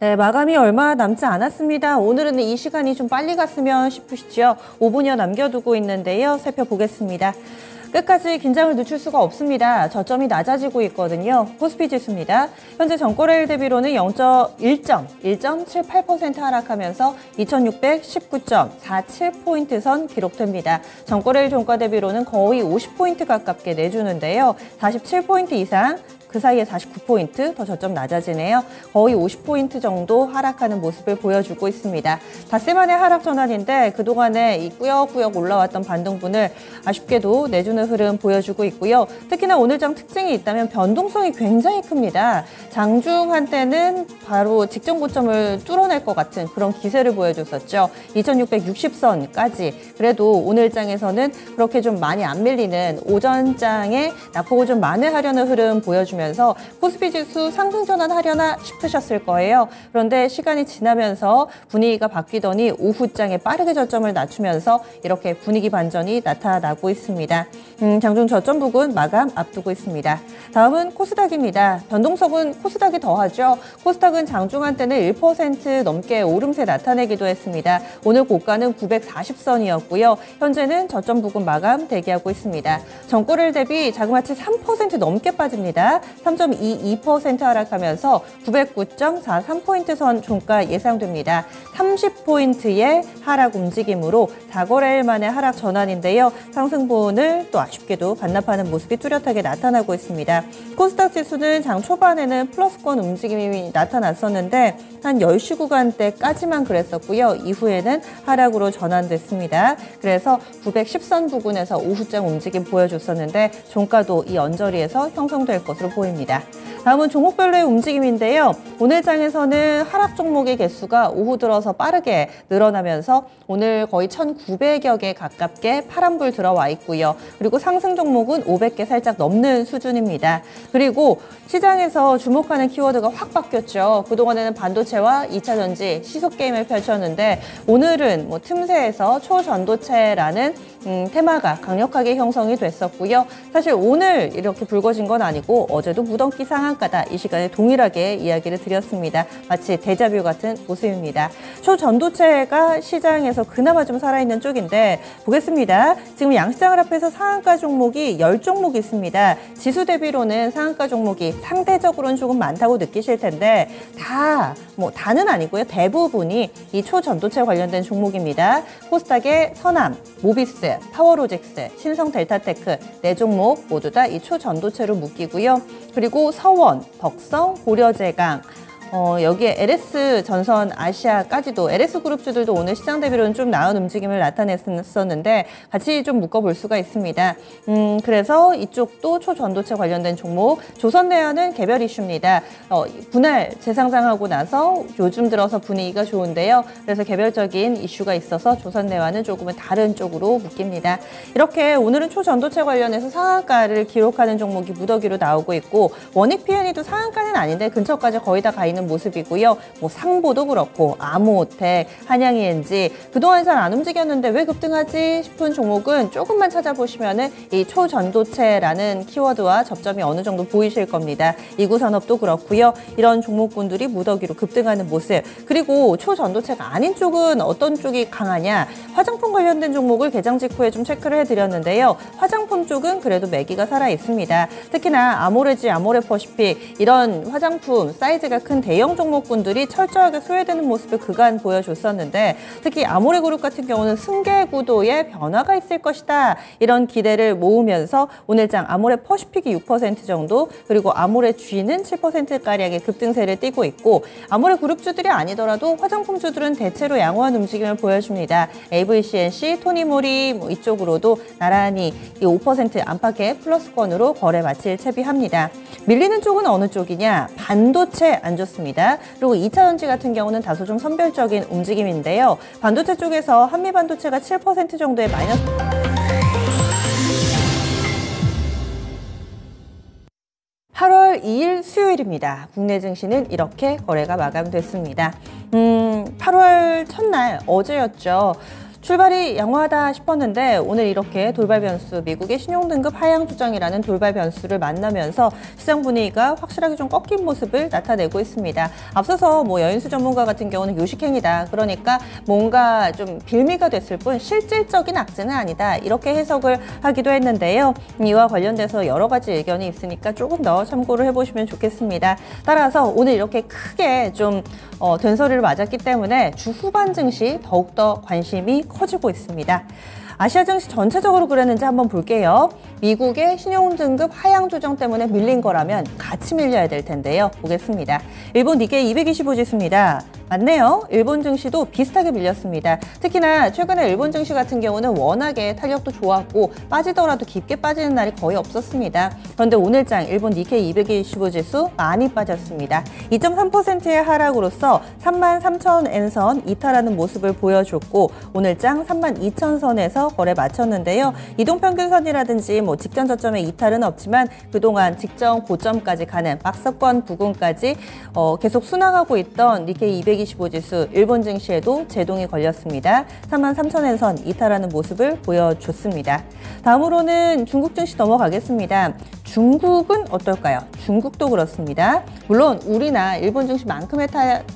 네, 마감이 얼마 남지 않았습니다. 오늘은 이 시간이 좀 빨리 갔으면 싶으시죠? 5분여 남겨두고 있는데요. 살펴보겠습니다. 끝까지 긴장을 늦출 수가 없습니다. 저점이 낮아지고 있거든요. 코스피 지수입니다. 현재 전거래일 대비로는 1.78% 하락하면서 2619.47포인트 선 기록됩니다. 전거래일 종가 대비로는 거의 50포인트 가깝게 내주는데요. 47포인트 이상, 그 사이에 49포인트 더 저점 낮아지네요. 거의 50포인트 정도 하락하는 모습을 보여주고 있습니다. 닷새 만의 하락 전환인데 그동안에 이 꾸역꾸역 올라왔던 반등분을 아쉽게도 내주는 흐름 보여주고 있고요. 특히나 오늘장 특징이 있다면 변동성이 굉장히 큽니다. 장중 한때는 바로 직전 고점을 뚫어낼 것 같은 그런 기세를 보여줬었죠. 2660선까지. 그래도 오늘장에서는 그렇게 좀 많이 안 밀리는 오전장에 낙폭을 좀 만회하려는 흐름 보여주면서 코스피 지수 상승 전환하려나 싶으셨을 거예요. 그런데 시간이 지나면서 분위기가 바뀌더니 오후장에 빠르게 저점을 낮추면서 이렇게 분위기 반전이 나타나고 있습니다. 장중 저점 부근 마감 앞두고 있습니다. 다음은 코스닥입니다. 변동성은 코스닥이 더하죠. 코스닥은 장중 한때는 1% 넘게 오름세 나타내기도 했습니다. 오늘 고가는 940선이었고요. 현재는 저점 부근 마감 대기하고 있습니다. 전거래일 대비 자그마치 3% 넘게 빠집니다. 3.22% 하락하면서 909.43포인트 선 종가 예상됩니다. 30포인트의 하락 움직임으로 4거래일 만의 하락 전환인데요. 상승분을 또 아쉽게도 반납하는 모습이 뚜렷하게 나타나고 있습니다. 코스닥 지수는 장 초반에는 플러스권 움직임이 나타났었는데 한 10시 구간대까지만 그랬었고요. 이후에는 하락으로 전환됐습니다. 그래서 910선 부근에서 오후장 움직임 보여줬었는데 종가도 이 언저리에서 형성될 것으로 보입니다. 다음은 종목별로의 움직임인데요. 오늘 장에서는 하락 종목의 개수가 오후 들어서 빠르게 늘어나면서 오늘 거의 1,900여 개 가깝게 파란불 들어와 있고요. 그리고 상승 종목은 500개 살짝 넘는 수준입니다. 그리고 시장에서 주목하는 키워드가 확 바뀌었죠. 그동안에는 반도체와 2차 전지, 시속 게임을 펼쳤는데 오늘은 틈새에서 초전도체라는 테마가 강력하게 형성이 됐었고요. 사실 오늘 이렇게 불거진 건 아니고 어제도 무덤기 상한가다 이 시간에 동일하게 이야기를 드렸습니다. 마치 데자뷰 같은 모습입니다. 초전도체가 시장에서 그나마 좀 살아있는 쪽인데 보겠습니다. 지금 양시장을 앞에서 상한가 종목이 10종목 있습니다. 지수 대비로는 상한가 종목이 상대적으로는 조금 많다고 느끼실 텐데 다는 아니고요. 대부분이 이 초전도체 관련된 종목입니다. 코스닥의 선암, 모비스, 파워로직스, 신성델타테크 4종목 모두 다 이 초전도체로 묶이고요. 그리고 서원, 덕성, 고려제강, 여기에 LS 전선 아시아까지도 LS그룹주들도 오늘 시장 대비로는 좀 나은 움직임을 나타냈었는데 같이 좀 묶어볼 수가 있습니다. 그래서 이쪽도 초전도체 관련된 종목, 조선내화는 개별 이슈입니다. 분할 재상장하고 나서 요즘 들어서 분위기가 좋은데요. 그래서 개별적인 이슈가 있어서 조선내화는 조금은 다른 쪽으로 묶입니다. 이렇게 오늘은 초전도체 관련해서 상한가를 기록하는 종목이 무더기로 나오고 있고 원익 P&E도 상한가는 아닌데 근처까지 거의 다 가 있는 모습이고요. 상보도 그렇고 아모텍, 한양ENG 그동안 잘 안 움직였는데 왜 급등하지 싶은 종목은 조금만 찾아보시면은 이 초전도체라는 키워드와 접점이 어느 정도 보이실 겁니다. 이구산업도 그렇고요. 이런 종목군들이 무더기로 급등하는 모습. 그리고 초전도체가 아닌 쪽은 어떤 쪽이 강하냐? 화장품 관련된 종목을 개장 직후에 좀 체크를 해드렸는데요. 화장품 쪽은 그래도 매기가 살아 있습니다. 특히나 아모레지, 아모레퍼시픽 이런 화장품 사이즈가 큰 대형 종목군들이 철저하게 소외되는 모습을 그간 보여줬었는데 특히 아모레그룹 같은 경우는 승계 구도에 변화가 있을 것이다. 이런 기대를 모으면서 오늘장 아모레퍼시픽이 6% 정도 그리고 아모레G는 7%가량의 급등세를 띠고 있고 아모레그룹주들이 아니더라도 화장품주들은 대체로 양호한 움직임을 보여줍니다. AVCNC, 토니모리 이쪽으로도 나란히 이 5% 안팎의 플러스권으로 거래 마칠 채비합니다. 밀리는 쪽은 어느 쪽이냐? 반도체 안 좋습니다. 그리고 2차 전지 같은 경우는 다소 좀 선별적인 움직임인데요. 반도체 쪽에서 한미반도체가 7% 정도의 마이너스 8월 2일 수요일입니다. 국내 증시는 이렇게 거래가 마감됐습니다. 8월 첫날 어제였죠. 출발이 양호하다 싶었는데 오늘 이렇게 돌발 변수, 미국의 신용등급 하향 조정이라는 돌발 변수를 만나면서 시장 분위기가 확실하게 좀 꺾인 모습을 나타내고 있습니다. 앞서서 여인수 전문가 같은 경우는 요식행위다. 그러니까 뭔가 좀 빌미가 됐을 뿐 실질적인 악재는 아니다. 이렇게 해석을 하기도 했는데요. 이와 관련돼서 여러 가지 의견이 있으니까 조금 더 참고를 해보시면 좋겠습니다. 따라서 오늘 이렇게 크게 좀 된소리를 맞았기 때문에 주 후반 증시 더욱더 관심이 커지고 있습니다. 아시아 증시 전체적으로 그랬는지 한번 볼게요. 미국의 신용등급 하향 조정 때문에 밀린 거라면 같이 밀려야 될 텐데요. 보겠습니다. 일본 니케이 225 지수입니다. 맞네요. 일본 증시도 비슷하게 밀렸습니다. 특히나 최근에 일본 증시 같은 경우는 워낙에 탄력도 좋았고 빠지더라도 깊게 빠지는 날이 거의 없었습니다. 그런데 오늘장 일본 니케이 225 지수 많이 빠졌습니다. 2.3%의 하락으로서 33,000엔선 이탈하는 모습을 보여줬고 오늘장 32,000선에서 거래 마쳤는데요. 이동평균선이라든지 직전 저점의 이탈은 없지만 그동안 직전 고점까지 가는 박스권 부근까지 계속 순항하고 있던 니케이 225 지수 일본 증시에도 제동이 걸렸습니다. 33,000엔선 이탈하는 모습을 보여줬습니다. 다음으로는 중국 증시 넘어가겠습니다. 중국은 어떨까요? 중국도 그렇습니다. 물론 우리나 일본 증시만큼의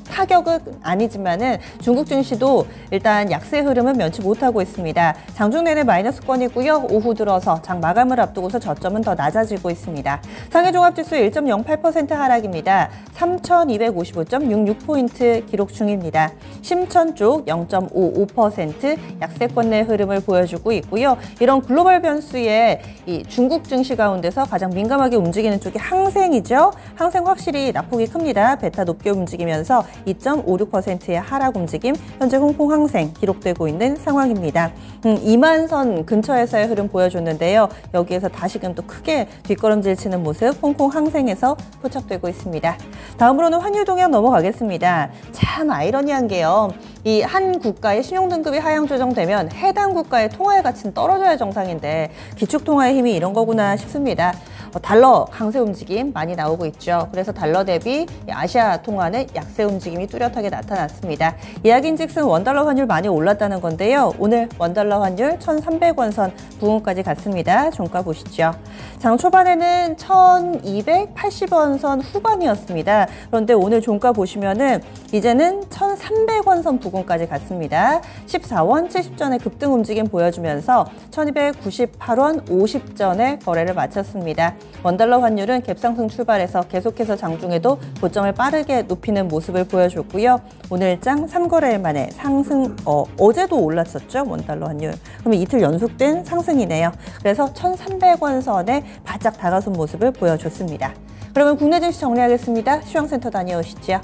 타격은 아니지만은 중국 증시도 일단 약세 흐름은 면치 못하고 있습니다. 장중 내내 마이너스권이고요. 오후 들어서 장 마감을 앞두고서 저점은 더 낮아지고 있습니다. 상해 종합지수 1.08% 하락입니다. 3,255.66포인트 기록 중입니다. 심천 쪽 0.55% 약세권 내 흐름을 보여주고 있고요. 이런 글로벌 변수에 이 중국 증시 가운데서 가장 민감하게 움직이는 쪽이 항생이죠. 항생 확실히 낙폭이 큽니다. 베타 높게 움직이면서 2.56%의 하락 움직임, 현재 홍콩 항생 기록되고 있는 상황입니다. 2만 선 근처에서의 흐름 보여줬는데요. 여기에서 다시금 또 크게 뒷걸음질 치는 모습 홍콩 항생에서 포착되고 있습니다. 다음으로는 환율 동향 넘어가겠습니다. 참 아이러니한 게요. 이 한 국가의 신용등급이 하향 조정되면 해당 국가의 통화의 가치는 떨어져야 정상인데 기축통화의 힘이 이런 거구나 싶습니다. 달러 강세 움직임 많이 나오고 있죠. 그래서 달러 대비 아시아 통화는 약세 움직임이 뚜렷하게 나타났습니다. 이야기인즉슨 원달러 환율 많이 올랐다는 건데요. 오늘 원달러 환율 1,300원 선 부근까지 갔습니다. 종가 보시죠. 장 초반에는 1,280원 선 후반이었습니다. 그런데 오늘 종가 보시면은 이제는 1,300원 선 부근까지 갔습니다. 14원 70전의 급등 움직임 보여주면서 1,298원 50전에 거래를 마쳤습니다. 원달러 환율은 갭상승 출발해서 계속해서 장중에도 고점을 빠르게 높이는 모습을 보여줬고요. 오늘장 3거래일 만에 상승, 어제도 올랐었죠, 원달러 환율. 그러면 이틀 연속된 상승이네요. 그래서 1,300원 선에 바짝 다가선 모습을 보여줬습니다. 그러면 국내 증시 정리하겠습니다. 시황센터 다녀오시죠.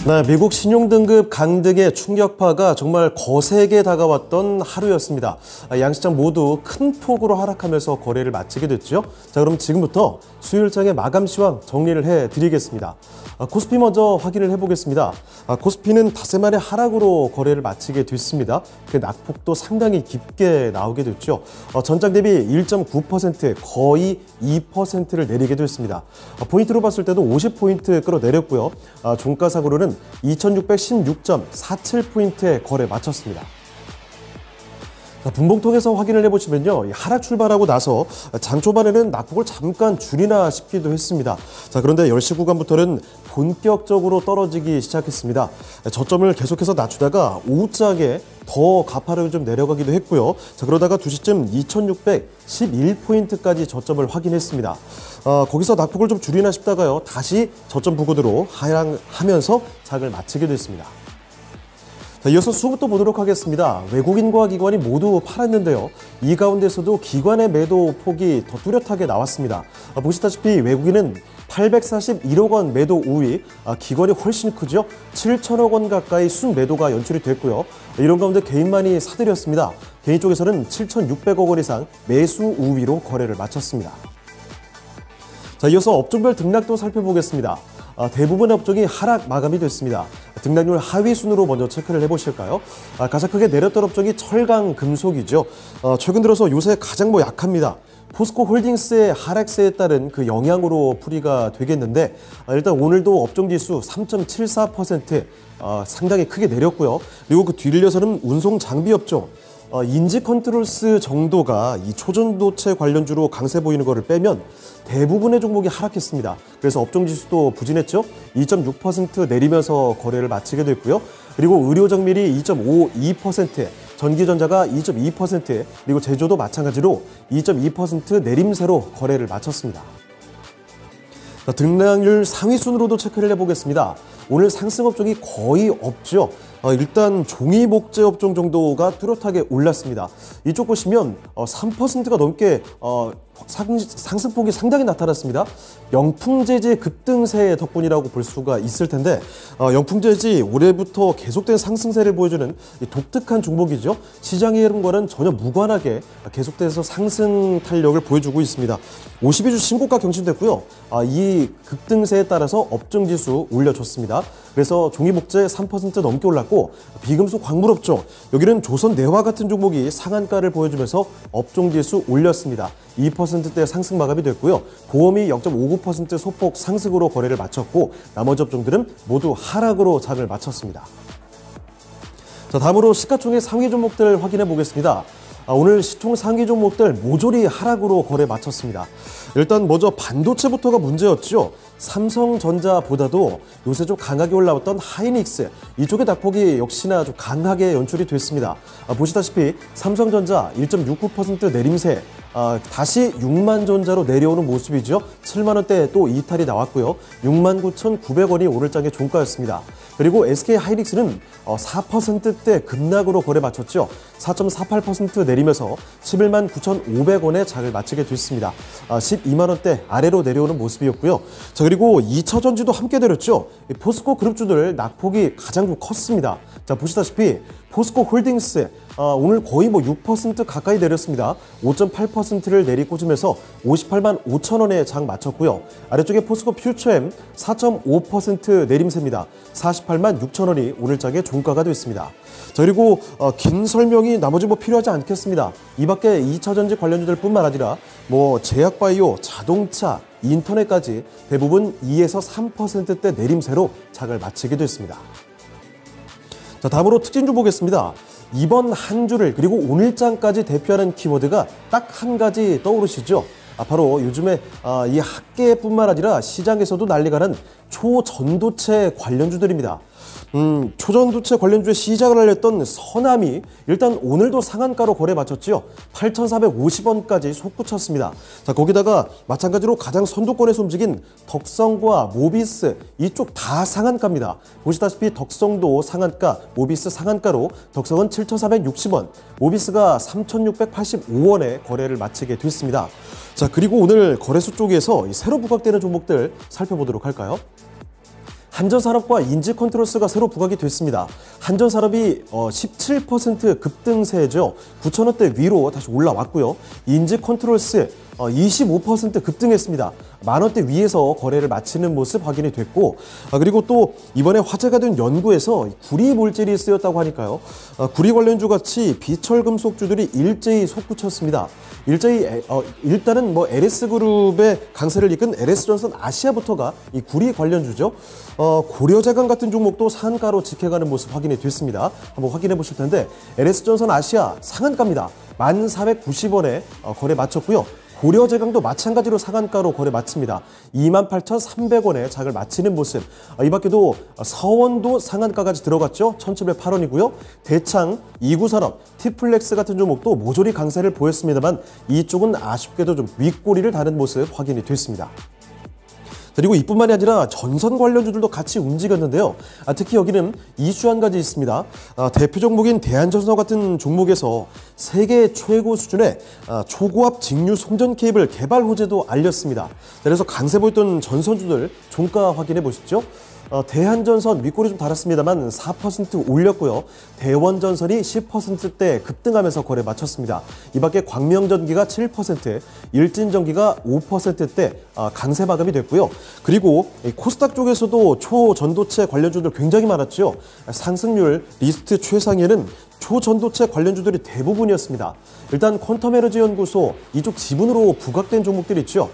네, 미국 신용등급 강등의 충격파가 정말 거세게 다가왔던 하루였습니다. 양시장 모두 큰 폭으로 하락하면서 거래를 마치게 됐죠. 자, 그럼 지금부터 수요일장의 마감 시황 정리를 해드리겠습니다. 코스피 먼저 확인을 해보겠습니다. 코스피는 닷새 만에 하락으로 거래를 마치게 됐습니다. 그 낙폭도 상당히 깊게 나오게 됐죠. 전장 대비 1.9% 거의 2%를 내리게 됐습니다. 포인트로 봤을 때도 50포인트 끌어내렸고요. 종가상으로는 2,616.47포인트에 거래 마쳤습니다. 분봉통에서 확인을 해보시면요. 하락 출발하고 나서 장 초반에는 낙폭을 잠깐 줄이나 싶기도 했습니다. 자, 그런데 10시 구간부터는 본격적으로 떨어지기 시작했습니다. 저점을 계속해서 낮추다가 오후장에 더 가파르게 좀 내려가기도 했고요. 자, 그러다가 2시쯤 2,611포인트까지 저점을 확인했습니다. 거기서 낙폭을 좀 줄이나 싶다가요. 다시 저점 부근으로 하향하면서 장을 마치게 됐습니다. 자, 이어서 수급도 보도록 하겠습니다. 외국인과 기관이 모두 팔았는데요. 이 가운데서도 기관의 매도 폭이 더 뚜렷하게 나왔습니다. 보시다시피 외국인은 841억 원 매도 우위, 기관이 훨씬 크죠. 7천억 원 가까이 순매도가 연출이 됐고요. 이런 가운데 개인만이 사들였습니다. 개인 쪽에서는 7,600억 원 이상 매수 우위로 거래를 마쳤습니다. 자, 이어서 업종별 등락도 살펴보겠습니다. 대부분의 업종이 하락 마감이 됐습니다. 등락률 하위 순으로 먼저 체크를 해보실까요? 가장 크게 내렸던 업종이 철강, 금속이죠. 최근 들어서 요새 가장 약합니다. 포스코 홀딩스의 하락세에 따른 그 영향으로 풀이가 되겠는데 일단 오늘도 업종지수 3.74% 상당히 크게 내렸고요. 그리고 그 뒤를 이어서는 운송 장비 업종 인지 컨트롤스 정도가 이 초전도체 관련주로 강세 보이는 것을 빼면 대부분의 종목이 하락했습니다. 그래서 업종지수도 부진했죠. 2.6% 내리면서 거래를 마치게 됐고요. 그리고 의료정밀이 2.52%, 전기전자가 2.2%, 그리고 제조도 마찬가지로 2.2% 내림세로 거래를 마쳤습니다. 등락률 상위 순으로도 체크를 해보겠습니다. 오늘 상승 업종이 거의 없죠. 일단 종이 목재 업종 정도가 뚜렷하게 올랐습니다. 이쪽 보시면 3%가 넘게 상승폭이 상당히 나타났습니다. 영풍재지 급등세 덕분이라고 볼 수가 있을 텐데 영풍재지 올해부터 계속된 상승세를 보여주는 독특한 종목이죠. 시장의 흐름과는 전혀 무관하게 계속돼서 상승 탄력을 보여주고 있습니다. 52주 신고가 경신됐고요. 이 급등세에 따라서 업종지수 올려줬습니다. 그래서 종이목재 3% 넘게 올랐고 비금속 광물업종 여기는 조선내화 같은 종목이 상한가를 보여주면서 업종지수 올렸습니다. 2%대 상승 마감이 됐고요. 보험이 0.59% 소폭 상승으로 거래를 마쳤고 나머지 업종들은 모두 하락으로 장을 마쳤습니다. 자, 다음으로 시가총액 상위 종목들 확인해 보겠습니다. 오늘 시총 상위 종목들 모조리 하락으로 거래 마쳤습니다. 일단 먼저 반도체부터가 문제였죠. 삼성전자보다도 요새 좀 강하게 올라왔던 하이닉스 이쪽의 낙폭이 역시나 좀 강하게 연출이 됐습니다. 보시다시피 삼성전자 1.69% 내림세 다시 6만전자로 내려오는 모습이죠. 7만원대 또 이탈이 나왔고요. 69,900원이 오늘장의 종가였습니다. 그리고 SK 하이닉스는 4%대 급락으로 거래 마쳤죠. 4.48% 내리면서 119,500원에 장을 마치게 됐습니다. 12만원대 아래로 내려오는 모습이었고요. 자, 그리고 2차전지도 함께 내렸죠. 포스코 그룹주들 낙폭이 가장 좀 컸습니다. 자, 보시다시피 포스코 홀딩스 오늘 거의 6% 가까이 내렸습니다. 5.8%를 내리꽂으면서 58만 5천 원에 장 마쳤고요. 아래쪽에 포스코 퓨처엠 4.5% 내림세입니다. 48만 6천 원이 오늘장의 종가가 됐습니다. 자, 그리고 긴 설명이 나머지 필요하지 않겠습니다. 이 밖에 2차전지 관련주들 뿐만 아니라 제약바이오, 자동차, 인터넷까지 대부분 2에서 3%대 내림세로 장을 마치게 됐습니다. 자, 다음으로 특징주 보겠습니다. 이번 한 주를 그리고 오늘장까지 대표하는 키워드가 딱 한 가지 떠오르시죠? 바로 요즘에 이 학계뿐만 아니라 시장에서도 난리가 난 초전도체 관련주들입니다. 초전도체 관련주에 시작을 알렸던 서남이 일단 오늘도 상한가로 거래 마쳤지요. 8,450원까지 솟구쳤습니다. 자, 거기다가 마찬가지로 가장 선두권에서 움직인 덕성과 모비스 이쪽 다 상한가입니다. 보시다시피 덕성도 상한가, 모비스 상한가로 덕성은 7,460원, 모비스가 3,685원에 거래를 마치게 됐습니다. 자, 그리고 오늘 거래소 쪽에서 새로 부각되는 종목들 살펴보도록 할까요? 한전산업과 인지컨트롤스가 새로 부각이 됐습니다. 한전산업이 17% 급등세죠. 9,000원대 위로 다시 올라왔고요. 인지컨트롤스 25% 급등했습니다. 만원대 위에서 거래를 마치는 모습 확인이 됐고 그리고 또 이번에 화제가 된 연구에서 구리 물질이 쓰였다고 하니까요. 구리 관련주 같이 비철금속주들이 일제히 솟구쳤습니다. 일단은 LS그룹의 강세를 이끈 LS전선 아시아부터가 이 구리 관련주죠. 고려자강 같은 종목도 상한가로 지켜가는 모습 확인이 됐습니다. 한번 확인해 보실 텐데 LS전선 아시아 상한가입니다. 1,490원에 거래 마쳤고요. 고려제강도 마찬가지로 상한가로 거래 마칩니다. 28,300원에 장을 마치는 모습. 이 밖에도 서원도 상한가까지 들어갔죠. 1,708원이고요. 대창, 이구산업, 티플렉스 같은 종목도 모조리 강세를 보였습니다만 이쪽은 아쉽게도 좀 윗꼬리를 다는 모습 확인이 됐습니다. 그리고 이뿐만이 아니라 전선 관련주들도 같이 움직였는데요. 특히 여기는 이슈 한 가지 있습니다. 대표 종목인 대한전선 같은 종목에서 세계 최고 수준의 초고압 직류 송전 케이블 개발 호재도 알렸습니다. 그래서 강세 보였던 전선주들 종가 확인해 보시죠. 대한전선 윗골이 좀 달았습니다만 4% 올렸고요. 대원전선이 10%대 급등하면서 거래 마쳤습니다. 이 밖에 광명전기가 7%, 일진전기가 5%대 강세 마감이 됐고요. 그리고 코스닥 쪽에서도 초전도체 관련주들 굉장히 많았죠. 상승률 리스트 최상위에는 초전도체 관련주들이 대부분이었습니다. 일단 퀀텀에너지 연구소 이쪽 지분으로 부각된 종목들이 있죠.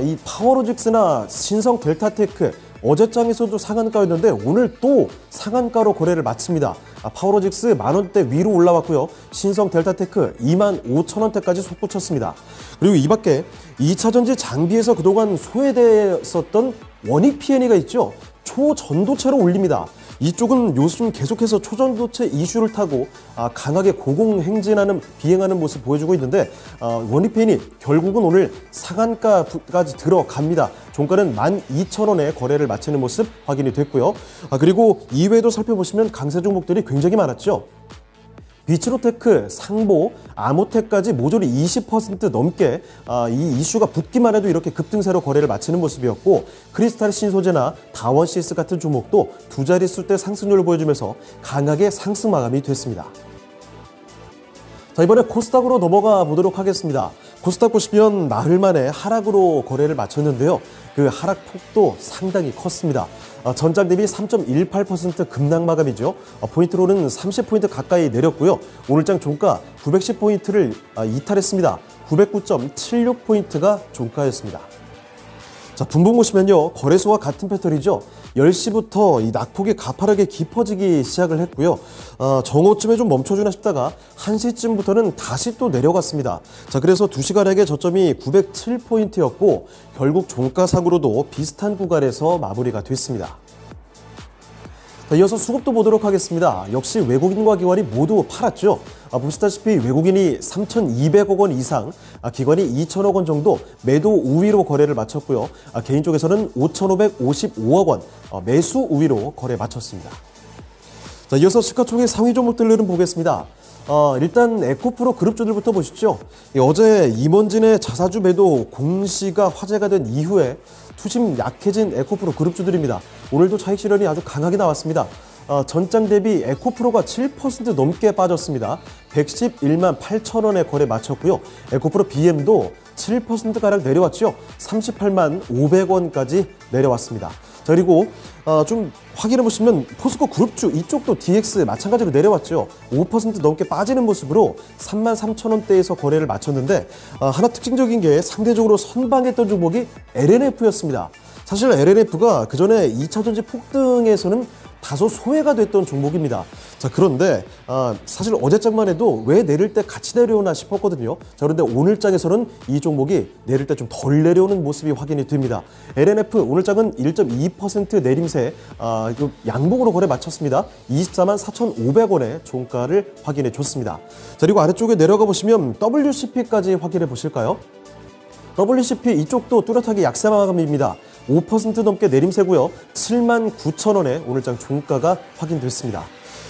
이 파워로직스나 신성 델타테크 어제장에서도 상한가였는데 오늘 또 상한가로 거래를 마칩니다. 파워로직스 만원대 위로 올라왔고요. 신성 델타테크 25,000원대까지 솟구쳤습니다. 그리고 이 밖에 2차전지 장비에서 그동안 소외되었었던 원익 P&E가 있죠. 초전도체로 올립니다. 이쪽은 요즘 계속해서 초전도체 이슈를 타고 강하게 비행하는 모습 보여주고 있는데 원익 P&E 결국은 오늘 상한가까지 들어갑니다. 종가는 12,000원에 거래를 마치는 모습 확인이 됐고요. 그리고 이외에도 살펴보시면 강세 종목들이 굉장히 많았죠. 비츠로테크, 상보, 아모텍까지 모조리 20% 넘게 이 이슈가 붙기만 해도 이렇게 급등세로 거래를 마치는 모습이었고 크리스탈 신소재나 다원시스 같은 종목도 두 자릿수대 상승률을 보여주면서 강하게 상승 마감이 됐습니다. 자, 이번에 코스닥으로 넘어가 보도록 하겠습니다. 코스닥 보시면 나흘 만에 하락으로 거래를 마쳤는데요. 그 하락폭도 상당히 컸습니다. 전장 대비 3.18% 급락 마감이죠. 포인트로는 30포인트 가까이 내렸고요. 오늘장 종가 910포인트를 이탈했습니다. 909.76포인트가 종가였습니다. 자, 분봉 보시면요. 거래소와 같은 패턴이죠. 10시부터 이 낙폭이 가파르게 깊어지기 시작을 했고요. 정오쯤에 좀 멈춰주나 싶다가 1시쯤부터는 다시 또 내려갔습니다. 자, 그래서 2시간에게 저점이 907포인트였고 결국 종가상으로도 비슷한 구간에서 마무리가 됐습니다. 자, 이어서 수급도 보도록 하겠습니다. 역시 외국인과 기관이 모두 팔았죠. 보시다시피 외국인이 3,200억 원 이상, 기관이 2,000억 원 정도 매도 우위로 거래를 마쳤고요. 개인 쪽에서는 5,555억 원 매수 우위로 거래 마쳤습니다. 자, 이어서 시가총액 상위 종목들을 보겠습니다. 일단 에코프로 그룹주들부터 보시죠. 어제 임원진의 자사주 매도 공시가 화제가 된 이후에 투심 약해진 에코프로 그룹주들입니다. 오늘도 차익 실현이 아주 강하게 나왔습니다. 전장 대비 에코프로가 7% 넘게 빠졌습니다. 111만 8천원에 거래 마쳤고요. 에코프로 BM도 7%가량 내려왔죠. 38만 500원까지 내려왔습니다. 자, 그리고 좀 확인해 보시면 포스코 그룹주 이쪽도 DX 마찬가지로 내려왔죠. 5% 넘게 빠지는 모습으로 3만 3천원대에서 거래를 마쳤는데 하나 특징적인 게 상대적으로 선방했던 종목이 LNF였습니다. 사실 LNF가 그전에 2차전지 폭등에서는 다소 소외가 됐던 종목입니다. 자, 그런데 사실 어제장만 해도 왜 내릴 때 같이 내려오나 싶었거든요. 자, 그런데 오늘장에서는 이 종목이 내릴 때 좀 덜 내려오는 모습이 확인이 됩니다. LNF 오늘장은 1.2% 내림세 양봉으로 거래 마쳤습니다. 24만 4,500원의 종가를 확인해 줬습니다. 자, 그리고 아래쪽에 내려가 보시면 WCP까지 확인해 보실까요? WCP 이쪽도 뚜렷하게 약세 마감입니다. 5% 넘게 내림세고요. 7만 9천원에 오늘장 종가가 확인됐습니다.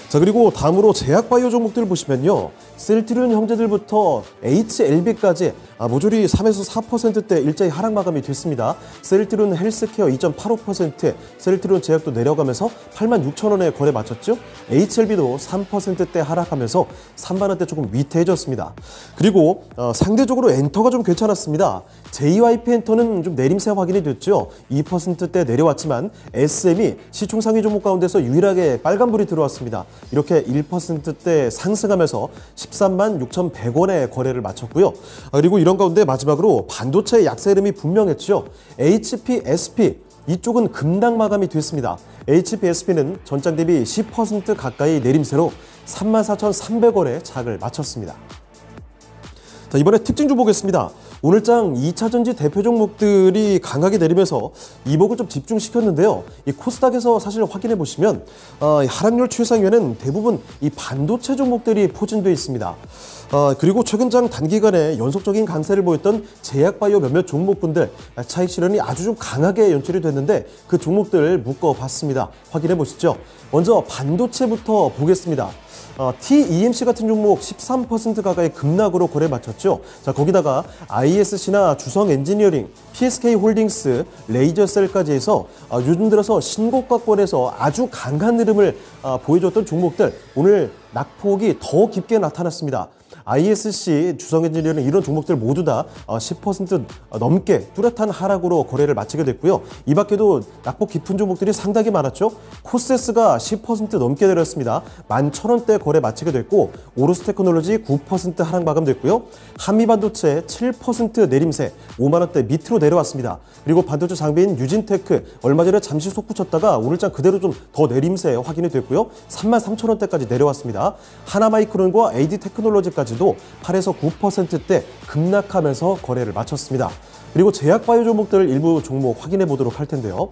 자, 그리고 다음으로 제약바이오 종목들 보시면요. 셀트리온 형제들부터 HLB까지 모조리 3에서 4%대 일자리 하락 마감이 됐습니다. 셀트리온 헬스케어 2.85%, 셀트리온 제약도 내려가면서 8만 6천원에 거래 마쳤죠. HLB도 3%대 하락하면서 3만원대 조금 위태해졌습니다. 그리고 상대적으로 엔터가 좀 괜찮았습니다. JYP 엔터는 좀 내림세 확인이 됐죠. 2%대 내려왔지만 SM이 시총 상위 종목 가운데서 유일하게 빨간불이 들어왔습니다. 이렇게 1%대 상승하면서 13만 6,100원에 거래를 마쳤고요. 그리고 이런 가운데 마지막으로 반도체 약세 흐름이 분명했죠. HPSP 이쪽은 급락 마감이 됐습니다. HPSP는 전장 대비 10% 가까이 내림세로 34,300원에 장을 마쳤습니다. 자, 이번에 특징주 보겠습니다. 오늘장 2차전지 대표 종목들이 강하게 내리면서 이목을 좀 집중시켰는데요. 이 코스닥에서 사실 확인해 보시면 하락률 최상위에는 대부분 이 반도체 종목들이 포진되어 있습니다. 그리고 최근 장 단기간에 연속적인 강세를 보였던 제약바이오 몇몇 종목군들 차익 실현이 아주 좀 강하게 연출이 됐는데 그 종목들 묶어봤습니다. 확인해 보시죠. 먼저 반도체부터 보겠습니다. TEMC 같은 종목 13% 가까이 급락으로 거래 마쳤죠. 자, 거기다가 ISC나 주성 엔지니어링, PSK 홀딩스, 레이저셀까지 해서 요즘 들어서 신고가권에서 아주 강한 흐름을 보여줬던 종목들 오늘 낙폭이 더 깊게 나타났습니다. ISC, 주성엔지니어링 이런 종목들 모두 다 10% 넘게 뚜렷한 하락으로 거래를 마치게 됐고요. 이 밖에도 낙폭 깊은 종목들이 상당히 많았죠. 코세스가 10% 넘게 내렸습니다. 11,000원대 거래 마치게 됐고 오로스테크놀로지 9% 하락 마감됐고요. 한미반도체 7% 내림세 5만 원대 밑으로 내려왔습니다. 그리고 반도체 장비인 유진테크 얼마 전에 잠시 솟구쳤다가 오늘장 그대로 좀 더 내림세 확인이 됐고요. 33,000원대까지 내려왔습니다. 하나마이크론과 AD테크놀로지까지도 8에서 9%대 급락하면서 거래를 마쳤습니다. 그리고 제약바이오 종목들 일부 종목 확인해 보도록 할 텐데요.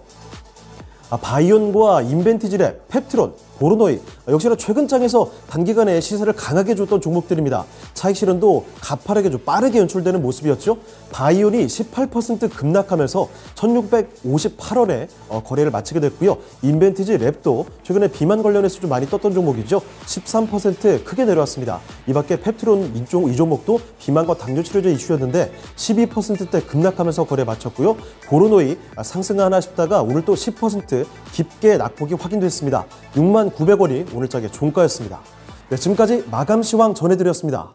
바이온과 인벤티지랩, 펩트론, 보르노이 역시나 최근 장에서 단기간에 시세를 강하게 줬던 종목들입니다. 차익 실현도 가파르게 좀 빠르게 연출되는 모습이었죠. 바이온이 18% 급락하면서 1,658원에 거래를 마치게 됐고요. 인벤티지 랩도 최근에 비만 관련해서 좀 많이 떴던 종목이죠. 13% 크게 내려왔습니다. 이 밖에 펩트론 이 종목도 비만과 당뇨 치료제 이슈였는데 12%대 급락하면서 거래 마쳤고요. 보르노이 상승하나 싶다가 오늘 또 10% 깊게 낙폭이 확인됐습니다. 69,900원이 오늘장의 종가였습니다. 네, 지금까지 마감 시황 전해드렸습니다.